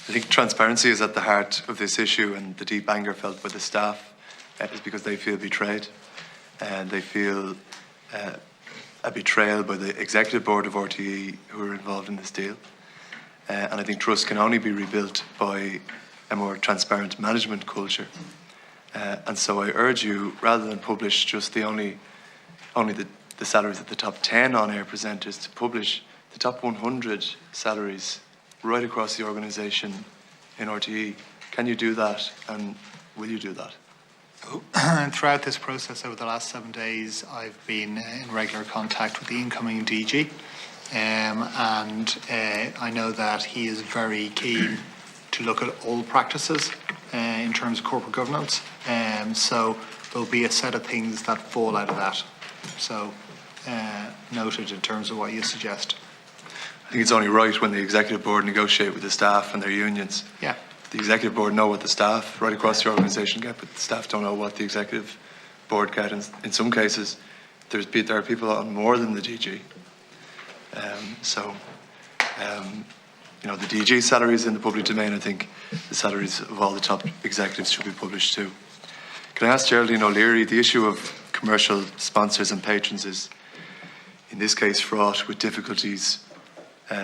I think transparency is at the heart of this issue, and the deep anger felt by the staff is because they feel betrayed, and they feel a betrayal by the executive board of RTE who are involved in this deal. And I think trust can only be rebuilt by a more transparent management culture. And so I urge you, rather than publish just only the salaries of the top 10 on-air presenters, to publish the top 100 salaries right across the organisation in RTE. Can you do that, and will you do that? Throughout this process over the last 7 days, I've been in regular contact with the incoming DG, and I know that he is very keen to look at all practices in terms of corporate governance. So there'll be a set of things that fall out of that. So noted in terms of what you suggest. I think it's only right when the executive board negotiate with the staff and their unions. Yeah. The executive board know what the staff right across the organisation get, but the staff don't know what the executive board get. And in some cases, there are people on more than the DG. The DG salaries in the public domain. I think the salaries of all the top executives should be published too. Can I ask Geraldine O'Leary, the issue of commercial sponsors and patrons is, in this case, fraught with difficulties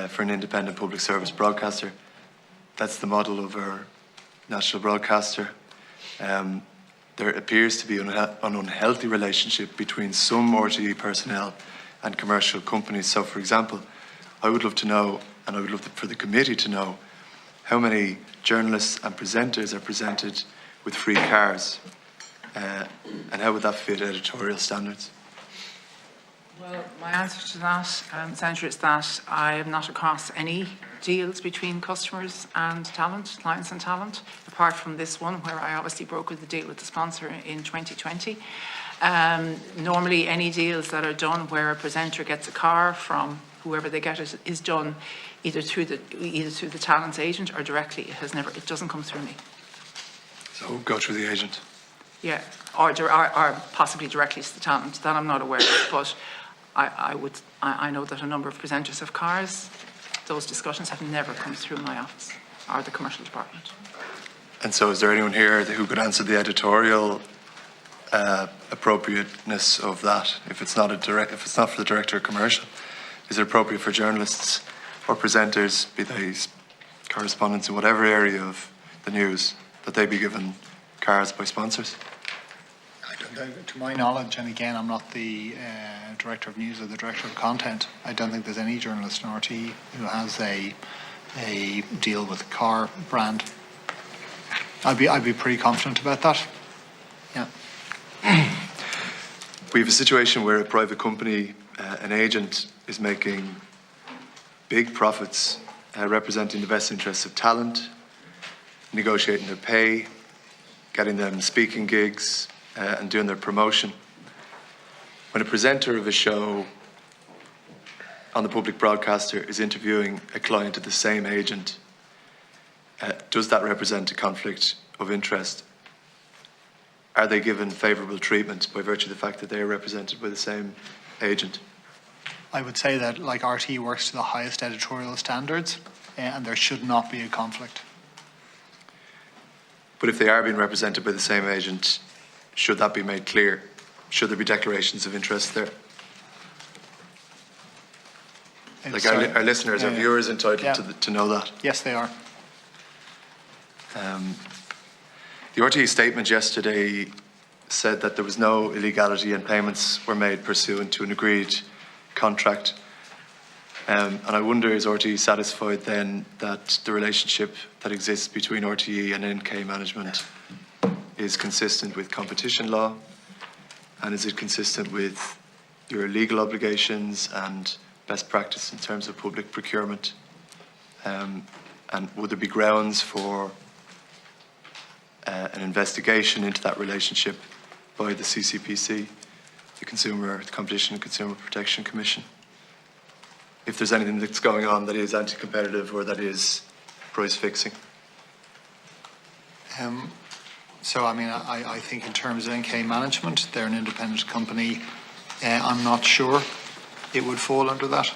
for an independent public service broadcaster. That's the model of our national broadcaster. There appears to be an unhealthy relationship between some RTE personnel and commercial companies. So, for example, I would love to know, and I would love for the committee to know, how many journalists and presenters are presented with free cars, and how would that fit editorial standards? Well, my answer to that, Senator, is that I am not across any deals between customers and talent, clients and talent, apart from this one where I obviously brokered the deal with the sponsor in 2020. Normally, any deals that are done where a presenter gets a car from whoever they get it is done either through the talent's agent or directly. It doesn't come through me. So go through the agent. Yeah, or possibly directly to the talent. That I'm not aware of, but I know that a number of presenters have cars. Those discussions have never come through my office or the commercial department. And so is there anyone here who could answer the editorial appropriateness of that? If it's not for the director of commercial, is it appropriate for journalists or presenters, be they correspondents in whatever area of the news, that they be given cars by sponsors? To my knowledge, and again, I'm not the director of news or the director of content, I don't think there's any journalist in RTE who has a deal with a car brand. I'd be pretty confident about that. Yeah. We have a situation where a private company, an agent, is making big profits representing the best interests of talent, negotiating their pay, getting them speaking gigs, and doing their promotion. When a presenter of a show on the public broadcaster is interviewing a client of the same agent, does that represent a conflict of interest? Are they given favourable treatment by virtue of the fact that they are represented by the same agent? I would say that, like, RTE works to the highest editorial standards, and there should not be a conflict. But if they are being represented by the same agent, should that be made clear? Should there be declarations of interest there? Like our listeners, our viewers entitled to know that? Yes, they are. The RTE statement yesterday said that there was no illegality and payments were made pursuant to an agreed contract. And I wonder, is RTE satisfied then that the relationship that exists between RTE and NK management is consistent with competition law? And is it consistent with your legal obligations and best practice in terms of public procurement? And would there be grounds for an investigation into that relationship by the CCPC, the Competition and Consumer Protection Commission, if there's anything that's going on that is anti-competitive or that is price fixing? So, I mean, I think in terms of NK management, they're an independent company. I'm not sure it would fall under that.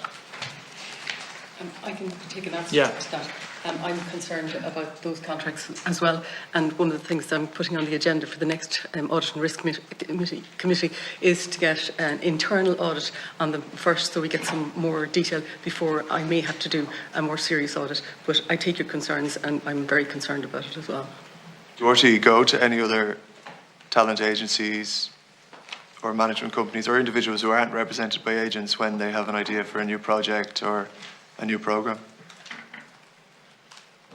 I can take an answer Yeah. to that. I'm concerned about those contracts as well. And one of the things I'm putting on the agenda for the next Audit and Risk Committee is to get an internal audit on them first, so we get some more detail before I may have to do a more serious audit. But I take your concerns, and I'm very concerned about it as well. Do RTE go to any other talent agencies or management companies or individuals who aren't represented by agents when they have an idea for a new project or a new programme?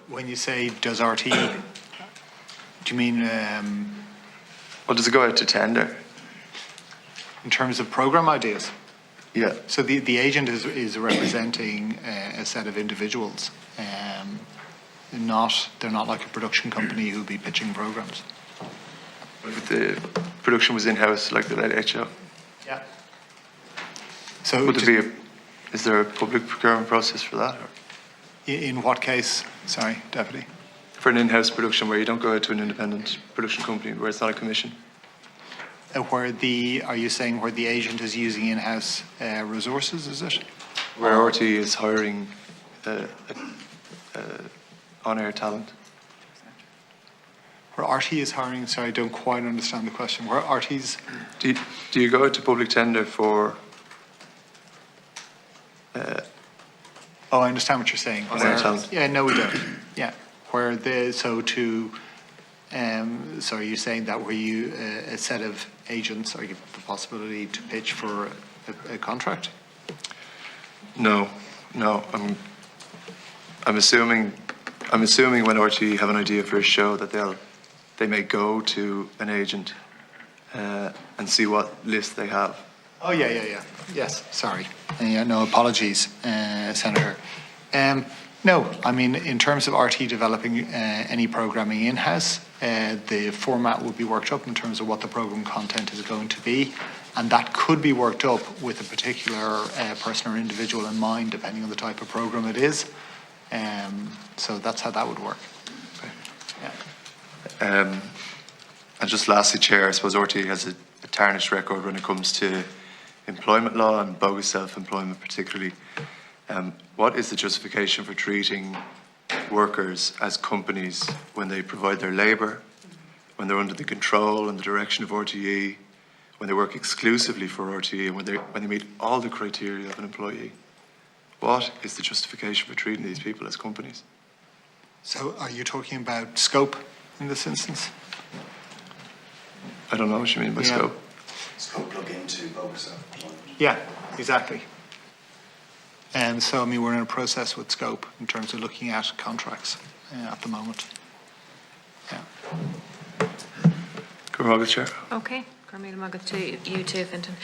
When you say does RT, do you mean Well, does it go out to tender? in terms of programme ideas? Yeah. So the agent is representing a set of individuals. They're not like a production company who'll be pitching programmes. If the production was in-house, like the Late Late Show, Yeah. So would there be is there a public procurement process for that? Or? in what case? Sorry, Deputy. For an in-house production where you don't go out to an independent production company, where it's not a commission? Are you saying where the agent is using in-house resources, is it? Where RTE is hiring on-air talent? Where RT is hiring, sorry, I don't quite understand the question. Where RT's... Do you go out to public tender for... Oh, I understand what you're saying. on-air talent? Yeah, no, we don't. Yeah. So you're saying that where you, a set of agents are given the possibility to pitch for a contract? No. I'm assuming when RTE have an idea for a show that they may go to an agent and see what list they have. Oh, yeah. Yes, sorry. Yeah, no, apologies, Senator. No, I mean, in terms of RT developing any programming in-house, the format will be worked up in terms of what the programme content is going to be, and that could be worked up with a particular person or individual in mind, depending on the type of programme it is. So that's how that would work. Okay. Yeah. And just lastly, Chair, I suppose RTE has a tarnished record when it comes to employment law and bogus self-employment particularly. What is the justification for treating workers as companies when they provide their labour, when they're under the control and the direction of RTE, when they work exclusively for RTE, and when they meet all the criteria of an employee? What is the justification for treating these people as companies? So are you talking about scope in this instance? I don't know what you mean by scope. Scope plug into bogus self-employment. Yeah, exactly. And so, I mean, we're in a process with scope in terms of looking at contracts at the moment. Yeah. Go on, Chair. Okay, Carmela Magat to you too, Fintan.